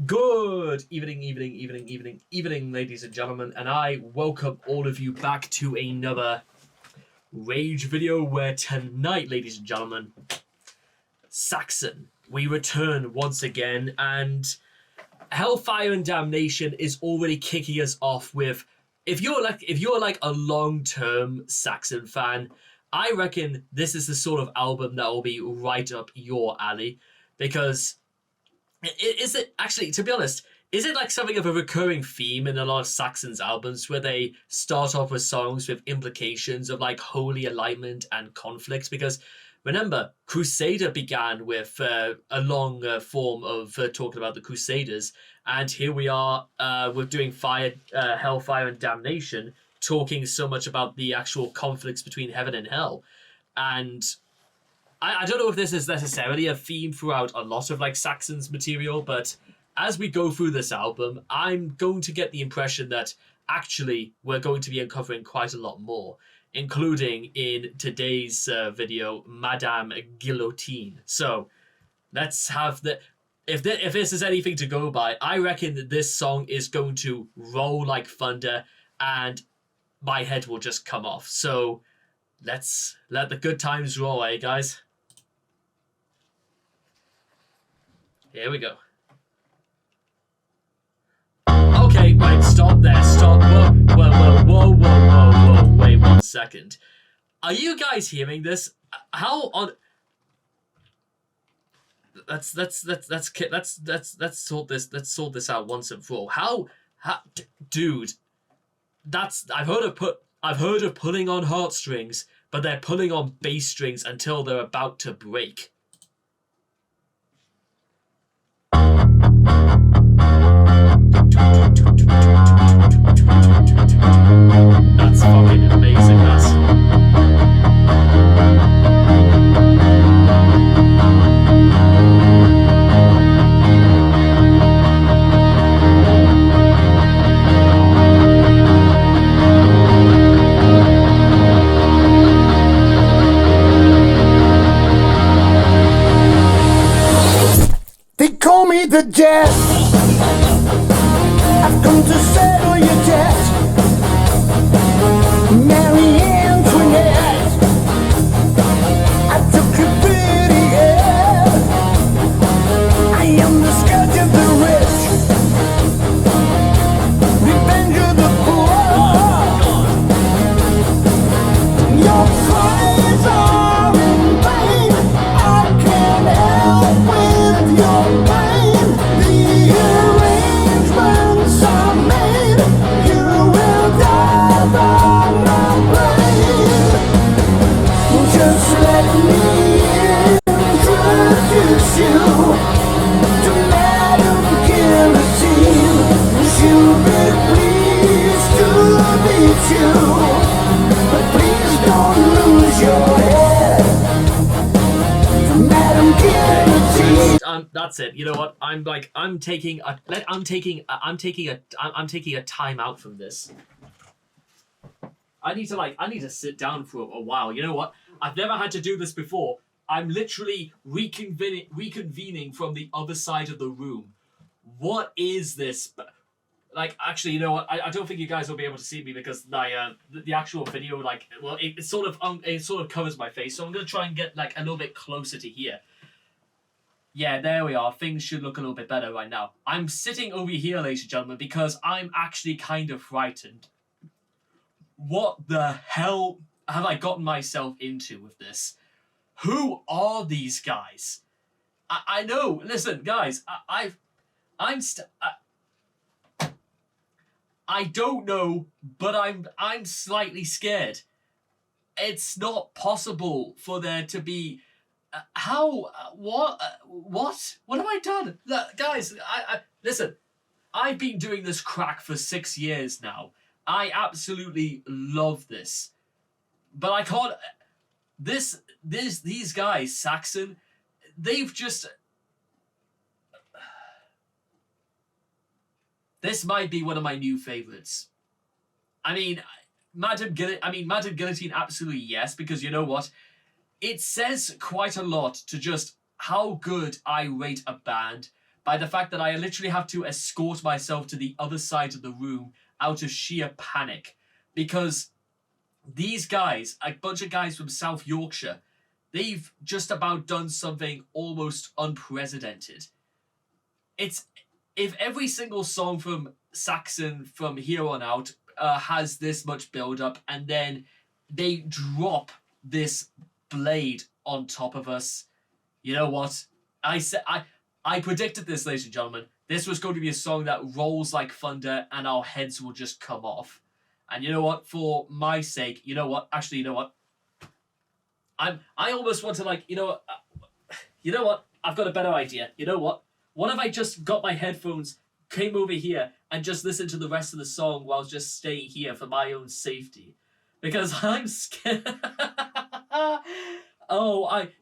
Good evening, ladies and gentlemen, and I welcome all of you back to another Rage video where tonight, ladies and gentlemen, Saxon, we return once again, and Hellfire and Damnation is already kicking us off with, if you're like a long-term Saxon fan, I reckon this is the sort of album that will be right up your alley, because is it actually, to be honest, is it like something of a recurring theme in a lot of Saxon's albums where they start off with songs with implications of like holy alignment and conflict? Because remember, Crusader began with a long form of talking about the Crusaders, and here we are with doing Hellfire and Damnation, talking so much about the actual conflicts between heaven and hell. And I don't know if this is necessarily a theme throughout a lot of like Saxon's material, but as we go through this album, I'm going to get the impression that actually we're going to be uncovering quite a lot more, including in today's video, Madame Guillotine. So let's have the... If this is anything to go by, I reckon that this song is going to roll like thunder and my head will just come off. So let's let the good times roll, eh, guys? Here we go. Okay, wait, stop there, stop. Whoa, wait 1 second. Are you guys hearing this? How on... Let's sort this out once and for all. How dude, I've heard of pulling on heartstrings, but they're pulling on bass strings until they're about to break. That's fucking amazing, They call me the Jet. I've come to settle your debt. Mary Antoinette, I took your pretty head. I am the scourge of the rich, revenge of the poor. Your cries are in vain. I can't help with your pain. The arrangements are made. You will die by my blade. Just let me introduce you to Madame Guillotine. She'll be pleased to meet you, but please don't lose your head to Madame Guillotine. That's it. You know what? I'm taking a time out from this. I need to sit down for a while. You know what? I've never had to do this before. I'm literally reconvening from the other side of the room. What is this? Like, actually, you know what? I don't think you guys will be able to see me because the actual video, like, well, it sort of covers my face. So I'm gonna try and get like a little bit closer to here. Yeah, there we are. Things should look a little bit better right now. I'm sitting over here, ladies and gentlemen, because I'm actually kind of frightened. What the hell have I gotten myself into with this? Who are these guys? I know. Listen, guys. I don't know, but I'm slightly scared. It's not possible for there to be. What have I done? Guys, listen. I've been doing this crack for 6 years now. I absolutely love this, but I can't. These guys, Saxon, they've just. This might be one of my new favorites. I mean, Madame Guillotine, absolutely yes, because you know what? It says quite a lot to just how good I rate a band by the fact that I literally have to escort myself to the other side of the room out of sheer panic. Because these guys, a bunch of guys from South Yorkshire, they've just about done something almost unprecedented. It's if every single song from Saxon from here on out has this much build-up, and then they drop this blade on top of us. You know what? I predicted this, ladies and gentlemen. This was going to be a song that rolls like thunder and our heads will just come off. And you know what? For my sake, you know what? Actually, you know what? I almost want to, like, you know what? I've got a better idea. You know what? What if I just got my headphones, came over here, and just listened to the rest of the song while just staying here for my own safety? Because I'm scared.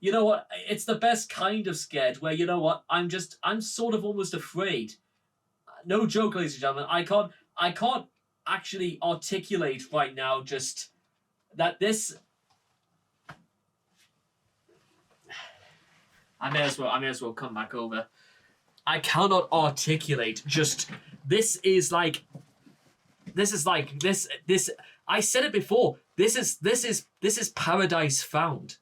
You know what? It's the best kind of scared where, you know what? I'm sort of almost afraid. No joke, ladies and gentlemen. I can't actually articulate right now just that this... I may as well come back over. I cannot articulate just this. I said it before. This is Paradise Found.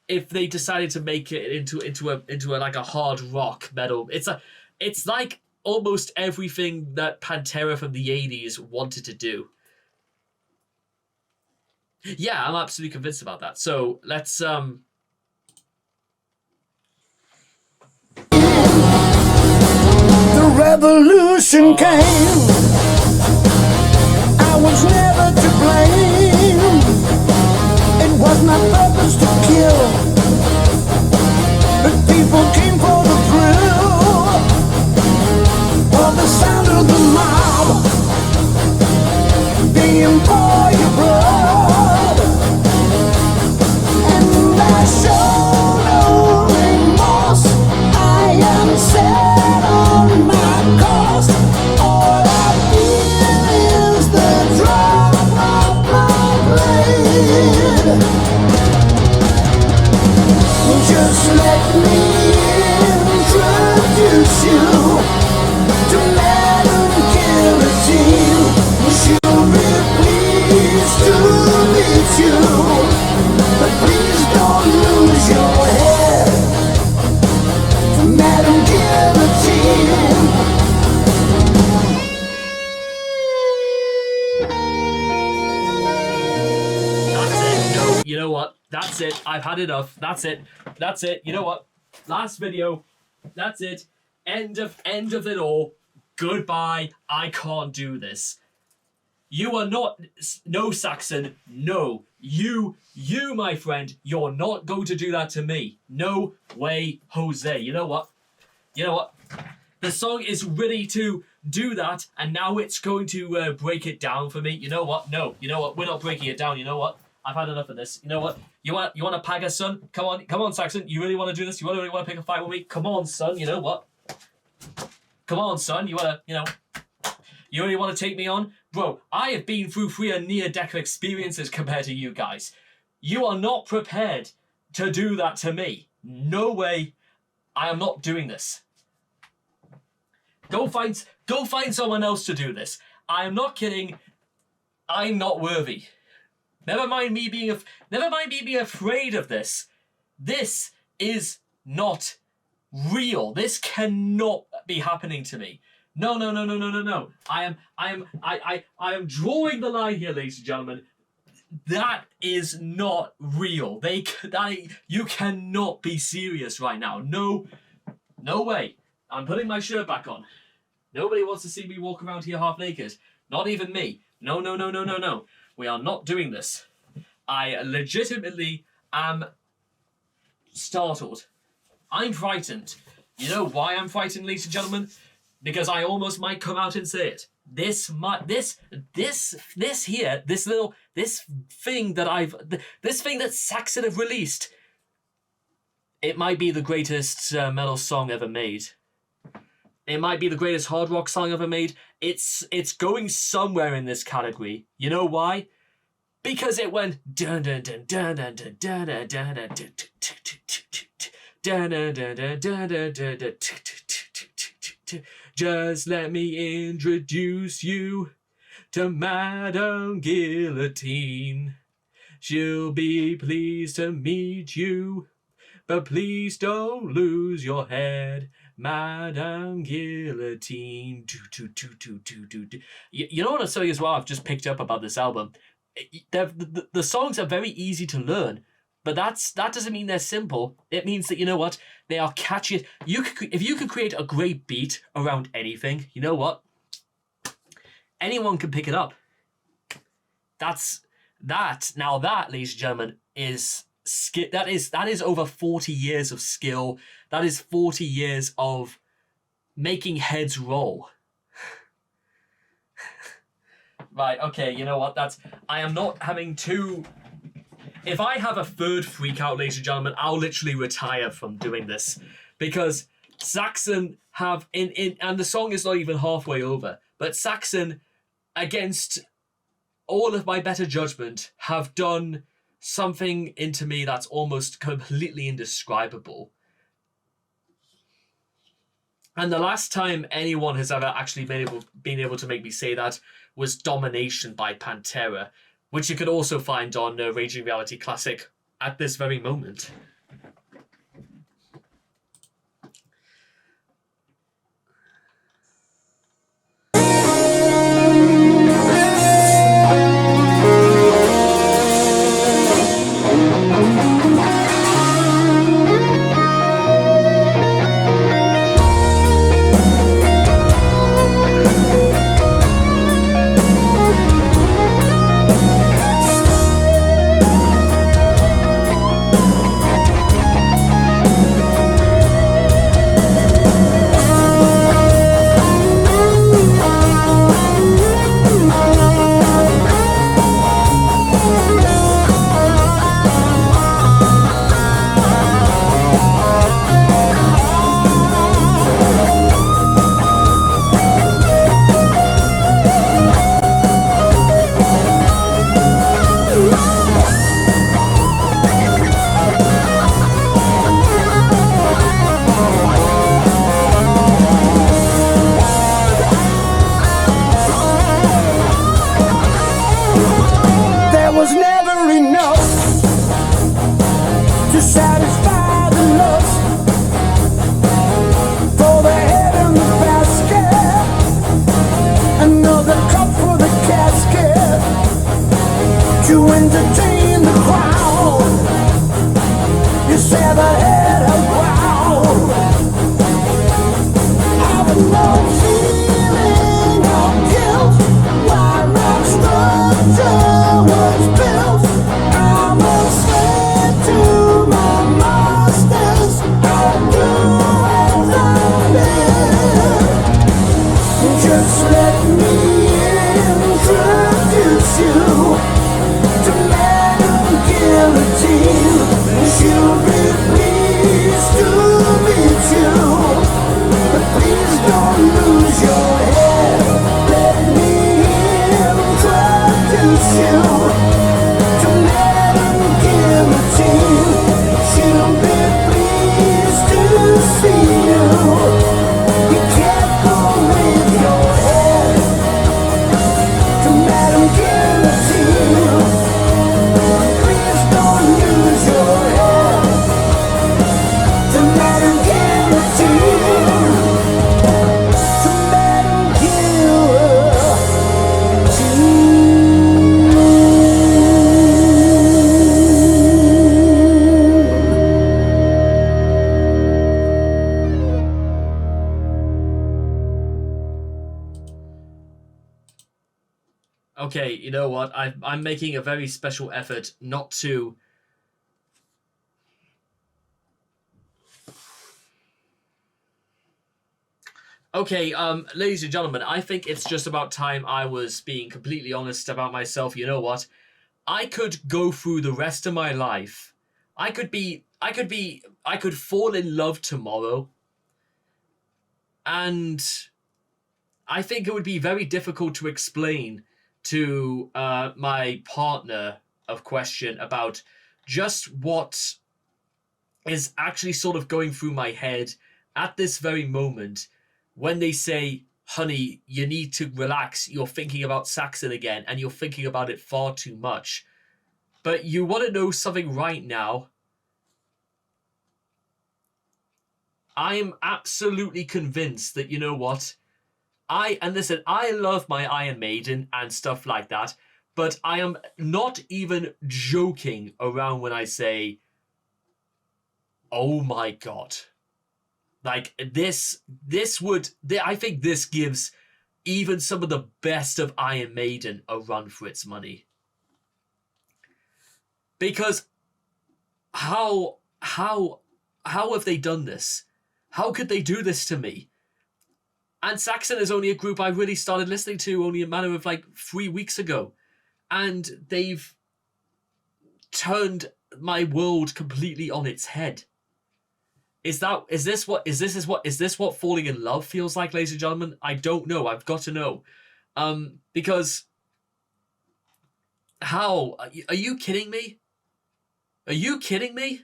If they decided to make it into a like a hard rock metal, it's like almost everything that Pantera from the 80s wanted to do. Yeah, I'm absolutely convinced about that. So let's The revolution came. I was never to blame. It was my purpose to kill. But people came for the thrill of the sound of the mob. They pour your blood, and I show no remorse. I am set on my course. All I feel is the drop of my blade. Just let me introduce you to Madam Guillotine. She'll be pleased to meet you, but please don't lose your head. Madam Guillotine. That's it. No, you know what? That's it. I've had enough. That's it. That's it. You know what? Last video. That's it. End of it all. Goodbye. I can't do this. You are not... No, Saxon. No. You, my friend, you're not going to do that to me. No way, Jose. You know what? You know what? The song is ready to do that, and now it's going to break it down for me. You know what? No. You know what? We're not breaking it down. You know what? I've had enough of this. You know what? You want to pack us, son? Come on, Saxon. You really want to do this? You really want to pick a fight with me? Come on, son. You know what? Come on, son. You really want to take me on? Bro, I have been through 3 near-death experiences compared to you guys. You are not prepared to do that to me. No way. I am not doing this. Go find someone else to do this. I am not kidding. I'm not worthy. Never mind me being afraid of this. This is not real. This cannot be happening to me. No. I am drawing the line here, ladies and gentlemen. That is not real. You cannot be serious right now. No way. I'm putting my shirt back on. Nobody wants to see me walk around here half naked. Not even me. No. We are not doing this. I legitimately am startled. I'm frightened. You know why I'm frightened, ladies and gentlemen? Because I almost might come out and say it. This thing that Saxon have released, it might be the greatest metal song ever made. It might be the greatest hard rock song ever made. It's going somewhere in this category. You know why? Because it went dun dun dun dun dun dun dun dun dun dun Just let me introduce you to Madame Guillotine. She'll be pleased to meet you, but please don't lose your head, Madame Guillotine. You know what I'm saying as well? I've just picked up about this album. The songs are very easy to learn, but that doesn't mean they're simple. It means that, you know what, they are catchy. If you could create a great beat around anything, you know what, anyone can pick it up. Now that, ladies and gentlemen, is skill. That is over 40 years of skill. That is 40 years of making heads roll. Right, okay, you know what, I am not having two... If I have a third freak out, ladies and gentlemen, I'll literally retire from doing this. Because Saxon and the song is not even halfway over, but Saxon, against all of my better judgment, have done something into me that's almost completely indescribable. And the last time anyone has ever actually been able to make me say that was Domination by Pantera, which you could also find on Raging Reality Classic at this very moment. Okay, you know what? I'm making a very special effort not to... Okay, ladies and gentlemen, I think it's just about time I was being completely honest about myself. You know what? I could go through the rest of my life. I could fall in love tomorrow. And I think it would be very difficult to explain to my partner of question about just what is actually sort of going through my head at this very moment when they say, honey, you need to relax. You're thinking about Saxon again, and you're thinking about it far too much. But you want to know something right now? I am absolutely convinced that, you know what? And listen, I love my Iron Maiden and stuff like that, but I am not even joking around when I say, oh my God. Like, I think this gives even some of the best of Iron Maiden a run for its money. Because how have they done this? How could they do this to me? And Saxon is only a group I really started listening to only a matter of like 3 weeks ago. And they've turned my world completely on its head. Is this what falling in love feels like, ladies and gentlemen? I don't know. I've got to know. Because how? Are you kidding me? Are you kidding me?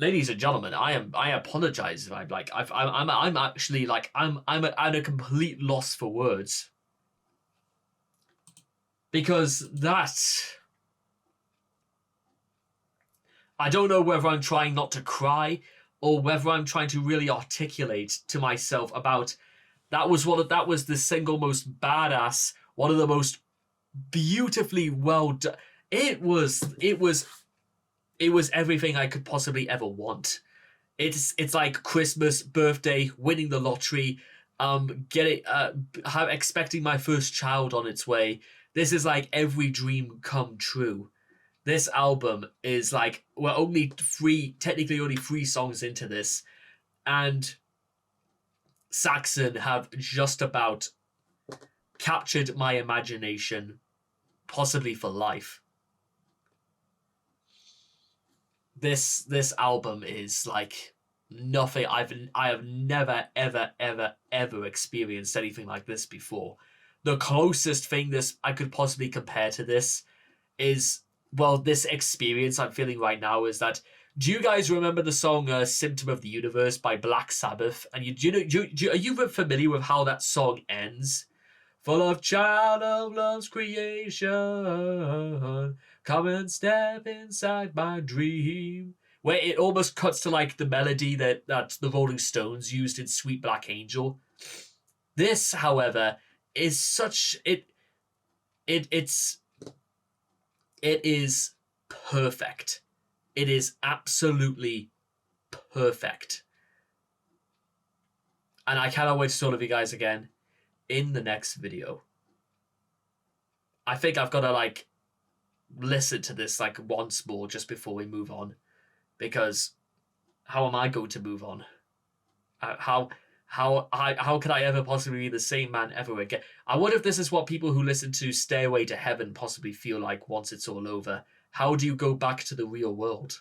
Ladies and gentlemen, I apologize if I'm actually like I'm at a complete loss for words. Because I don't know whether I'm trying not to cry or whether I'm trying to really articulate to myself about that was the single most badass, one of the most beautifully well done. It was everything I could possibly ever want. It's like Christmas, birthday, winning the lottery, expecting my first child on its way. This is like every dream come true. This album is like, we're technically only 3 songs into this, and Saxon have just about captured my imagination, possibly for life. This album is like nothing. I have never ever experienced anything like this before. The closest thing I could possibly compare to this is, well, this experience I'm feeling right now is that. Do you guys remember the song "Symptom of the Universe" by Black Sabbath? And are you familiar with how that song ends? Full of child of love's creation, come and step inside my dream. Where it almost cuts to like the melody that the Rolling Stones used in Sweet Black Angel. This, however, is such it is perfect. It is absolutely perfect. And I cannot wait to talk to you guys again in the next video. I think I've got to like listen to this like once more just before we move on, because how am I going to move on? How could I ever possibly be the same man ever again? I wonder if this is what people who listen to Stairway to Heaven possibly feel like once it's all over. How do you go back to the real world?